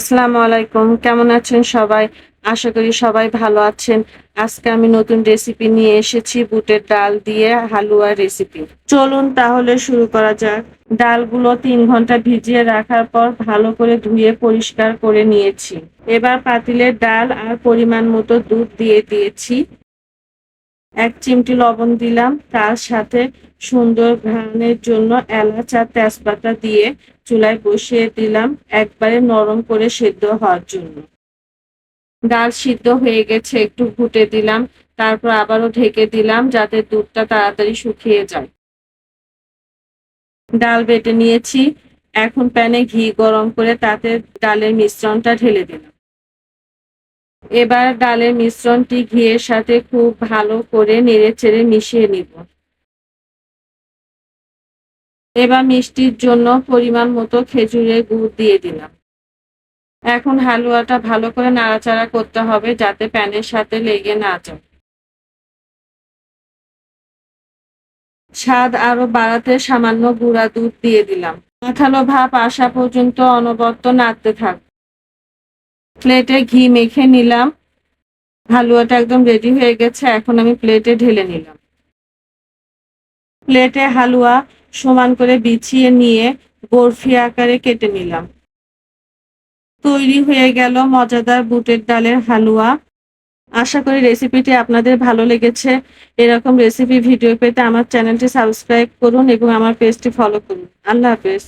আসসালামু আলাইকুম, কেমন আছেন সবাই? আশা করি সবাই ভালো আছেন। আজকে আমি নতুন রেসিপি নিয়ে এসেছি, বুটের ডাল দিয়ে হালুয়া রেসিপি। চলুন তাহলে শুরু করা যাক। ডালগুলো ৩ ঘন্টা ভিজিয়ে রাখার পর ভালো করে ধুয়ে পরিষ্কার করে নিয়েছি। এবার পাতিলে ডাল আর পরিমাণ মতো দুধ দিয়ে দিয়েছি। ১ চিমটি লবণ দিলাম, তার সাথে সুন্দর ঘ্রাণের জন্য এলাচ আর তেজপাতা দিয়ে চুলায় বসিয়ে দিলাম একবারে নরম করে সেদ্ধ হওয়ার জন্য। ডাল সিদ্ধ হয়ে গেছে, একটু ঘুটে দিলাম, তারপর আবারও ঢেকে দিলাম যাতে দুধটা তাড়াতাড়ি শুকিয়ে যায়। ডাল বেটে নিয়েছি, এখন প্যানে ঘি গরম করে তাতে ডালের মিশ্রণটা ঢেলে দিলাম। এবার ডালের মিশ্রণটি ঘিয়ের সাথে খুব ভালো করে নেড়েচেড়ে মিশিয়ে নিব। এবার মিষ্টির জন্য পরিমাণ মতো খেজুরের গুড় দিয়ে দিলাম। এখন হালুয়াটা ভালো করে নাড়াচাড়া করতে হবে যাতে প্যানের সাথে লেগে না যায়। স্বাদ আরো বাড়াতে সামান্য গুঁড়া দুধ দিয়ে দিলাম। আঠালো ভাব আসা পর্যন্ত অনবরত নাড়তে থাক। প্লেটে ঘি মেখে নিলাম। হালুয়াটা একদম রেডি হয়ে গেছে, এখন আমি প্লেটে ঢেলে নিলাম। প্লেটে হালুয়া সমান করে বিছিয়ে নিয়ে বরফি আকারে কেটে নিলাম। তৈরি হয়ে গেল মজাদার বুটের ডালের হালুয়া। আশা করি রেসিপিটি আপনাদের ভালো লেগেছে। এরকম রেসিপি ভিডিও পেতে আমার চ্যানেলটি সাবস্ক্রাইব করুন এবং আমার পেজটি ফলো করুন। আল্লাহ হাফেজ।